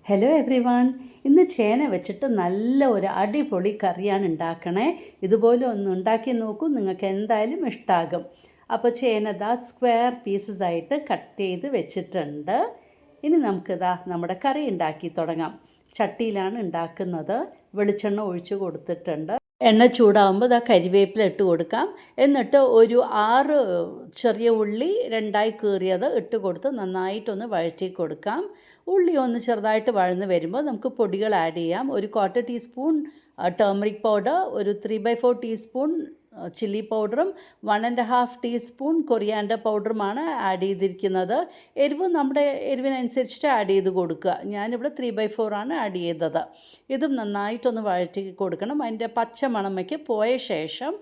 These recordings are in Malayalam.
Hello every one. ഇന്ന് ചേന വെച്ചിട്ട് നല്ല ഒരു അടിപൊളി കറിയാണ് ഉണ്ടാക്കണേ. ഇതുപോലെ ഒന്ന് ഉണ്ടാക്കി നോക്കൂ, നിങ്ങൾക്ക് എന്തായാലും ഇഷ്ടമാകും. അപ്പോൾ ചേന സ്ക്വയർ പീസസ് ആയിട്ട് കട്ട് ചെയ്ത് വെച്ചിട്ടുണ്ട്. ഇനി നമുക്കിതാ നമ്മുടെ കറി ഉണ്ടാക്കി തുടങ്ങാം. ചട്ടിയിലാണ് ഉണ്ടാക്കുന്നത്. വെളിച്ചെണ്ണ ഒഴിച്ച് കൊടുത്തിട്ടുണ്ട്. എണ്ണ ചൂടാകുമ്പോൾ കരിവേപ്പില ഇട്ട് കൊടുക്കാം. എന്നിട്ട് ഒരു 6 ചെറിയ ഉള്ളി രണ്ടായി കീറിയത് ഇട്ട് കൊടുത്ത് നന്നായിട്ടൊന്ന് വഴറ്റി കൊടുക്കാം. ഉള്ളി ഒന്ന് ചെറുതായിട്ട് വഴന്ന് വരുമ്പോൾ നമുക്ക് പൊടികൾ ആഡ് ചെയ്യാം. ഒരു 1/4 ടീസ്പൂൺ ടേമറിക് പൗഡർ, ഒരു 3/4 ടീസ്പൂൺ ചില്ലി പൗഡറും 1.5 ടീസ്പൂൺ കൊറിയാൻഡർ പൗഡറുമാണ് ആഡ് ചെയ്തിരിക്കുന്നത്. എരിവ് നമ്മുടെ എരിവിനനുസരിച്ചിട്ട് ആഡ് ചെയ്ത് കൊടുക്കുക. ഞാനിവിടെ 3/4 ആണ് ആഡ് ചെയ്തത്. ഇതും നന്നായിട്ടൊന്ന് വഴറ്റി കൊടുക്കണം. അതിൻ്റെ പച്ച മണമയ്ക്ക് പോയ ശേഷം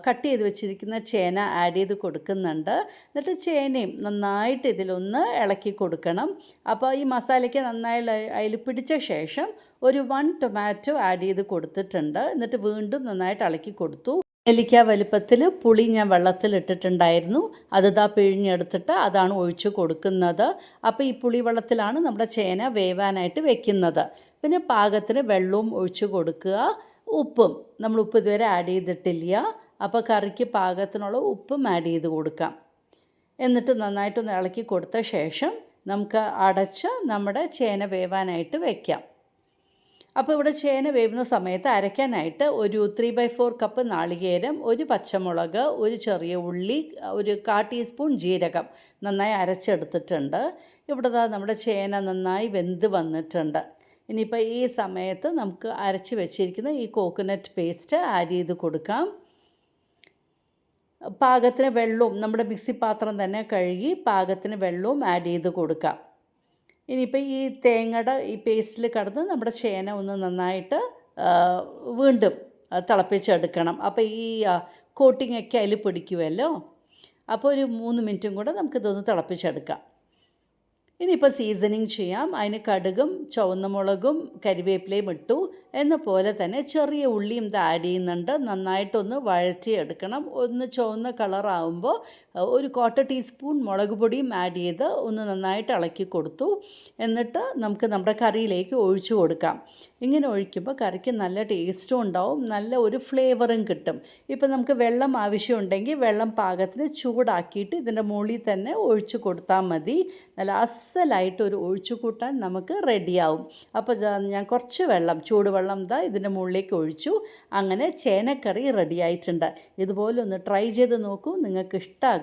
കട്ട് ചെയ്ത് വെച്ചിരിക്കുന്ന ചേന ആഡ് ചെയ്ത് കൊടുക്കുന്നുണ്ട്. എന്നിട്ട് ചേനയും നന്നായിട്ട് ഇതിലൊന്ന് ഇളക്കി കൊടുക്കണം. അപ്പോൾ ഈ മസാലയ്ക്ക് നന്നായി അതിൽ പിടിച്ച ശേഷം ഒരു 1 ടൊമാറ്റോ ആഡ് ചെയ്ത് കൊടുത്തിട്ടുണ്ട്. എന്നിട്ട് വീണ്ടും നന്നായിട്ട് ഇളക്കി കൊടുത്തു. നെല്ലിക്ക വലുപ്പത്തിൽ പുളി ഞാൻ വെള്ളത്തിലിട്ടിട്ടുണ്ടായിരുന്നു. അത് പിഴിഞ്ഞെടുത്തിട്ട് അതാണ് ഒഴിച്ച് കൊടുക്കുന്നത്. അപ്പോൾ ഈ പുളി വെള്ളത്തിലാണ് നമ്മുടെ ചേന വേവാനായിട്ട് വെക്കുന്നത്. പിന്നെ പാകത്തിന് വെള്ളവും ഒഴിച്ച് കൊടുക്കുക. ഉപ്പും നമ്മൾ ഉപ്പ് ഇതുവരെ ആഡ് ചെയ്തിട്ടില്ല. അപ്പോൾ കറിക്ക് പാകത്തിനുള്ള ഉപ്പും ആഡ് ചെയ്ത് കൊടുക്കാം. എന്നിട്ട് നന്നായിട്ടൊന്ന് ഇളക്കി കൊടുത്ത ശേഷം നമുക്ക് അടച്ച് നമ്മുടെ ചേന വേവാനായിട്ട് വയ്ക്കാം. അപ്പോൾ ഇവിടെ ചേന വേവുന്ന സമയത്ത് അരയ്ക്കാനായിട്ട് ഒരു 3/4 കപ്പ് നാളികേരം, ഒരു പച്ചമുളക്, ഒരു ചെറിയ ഉള്ളി, ഒരു 1/4 ടീസ്പൂൺ ജീരകം നന്നായി അരച്ചെടുത്തിട്ടുണ്ട്. ഇവിടെ നമ്മുടെ ചേന നന്നായി വെന്ത് വന്നിട്ടുണ്ട്. ഇനിയിപ്പോൾ ഈ സമയത്ത് നമുക്ക് അരച്ച് വെച്ചിരിക്കുന്ന ഈ കോക്കനട്ട് പേസ്റ്റ് ആഡ് ചെയ്ത് കൊടുക്കാം. പാകത്തിന് വെള്ളവും നമ്മുടെ മിക്സി പാത്രം തന്നെ കഴുകി പാകത്തിന് വെള്ളവും ആഡ് ചെയ്ത് കൊടുക്കാം. ഇനിയിപ്പോൾ ഈ തേങ്ങയുടെ ഈ പേസ്റ്റിൽ കിടന്ന് നമ്മുടെ ചേന ഒന്ന് നന്നായിട്ട് വീണ്ടും തിളപ്പിച്ചെടുക്കണം. അപ്പോൾ ഈ കോട്ടിങ്ങൊക്കെ അതിൽ പിടിക്കുമല്ലോ. അപ്പോൾ ഒരു 3 മിനിറ്റും കൂടെ നമുക്കിതൊന്ന് തിളപ്പിച്ചെടുക്കാം. ഇനിയിപ്പോൾ സീസണിങ് ചെയ്യാം. അതിന് കടുകും ചുവന്ന മുളകും കരിവേപ്പിലയും ഇട്ടു. എന്ന പോലെ തന്നെ ചെറിയ ഉള്ളിയും ആഡ് ചെയ്യുന്നുണ്ട്. നന്നായിട്ടൊന്ന് വഴറ്റിയെടുക്കണം. ഒന്ന് ചുവന്ന കളറാകുമ്പോൾ ഒരു 1/4 ടീസ്പൂൺ മുളക് പൊടിയും ആഡ് ചെയ്ത് ഒന്ന് നന്നായിട്ട് ഇളക്കി കൊടുത്തു. എന്നിട്ട് നമുക്ക് നമ്മുടെ കറിയിലേക്ക് ഒഴിച്ചു കൊടുക്കാം. ഇങ്ങനെ ഒഴിക്കുമ്പോൾ കറിക്ക് നല്ല ടേസ്റ്റും ഉണ്ടാവും, നല്ല ഒരു ഫ്ലേവറും കിട്ടും. ഇപ്പോൾ നമുക്ക് വെള്ളം ആവശ്യമുണ്ടെങ്കിൽ വെള്ളം പാകത്തിന് ചൂടാക്കിയിട്ട് ഇതിൻ്റെ മുകളിൽ തന്നെ ഒഴിച്ചു കൊടുത്താൽ മതി. നല്ല അസലായിട്ടൊരു ഒഴിച്ചു കൂട്ടാൻ നമുക്ക് റെഡിയാവും. അപ്പോൾ ഞാൻ കുറച്ച് ചൂടുവെള്ളം ഇതിൻ്റെ മുകളിലേക്ക് ഒഴിച്ചു. അങ്ങനെ ചേനക്കറി റെഡി ആയിട്ടുണ്ട്. ഇതുപോലെ ഒന്ന് ട്രൈ ചെയ്ത് നോക്കൂ, നിങ്ങൾക്ക് ഇഷ്ടമാകും.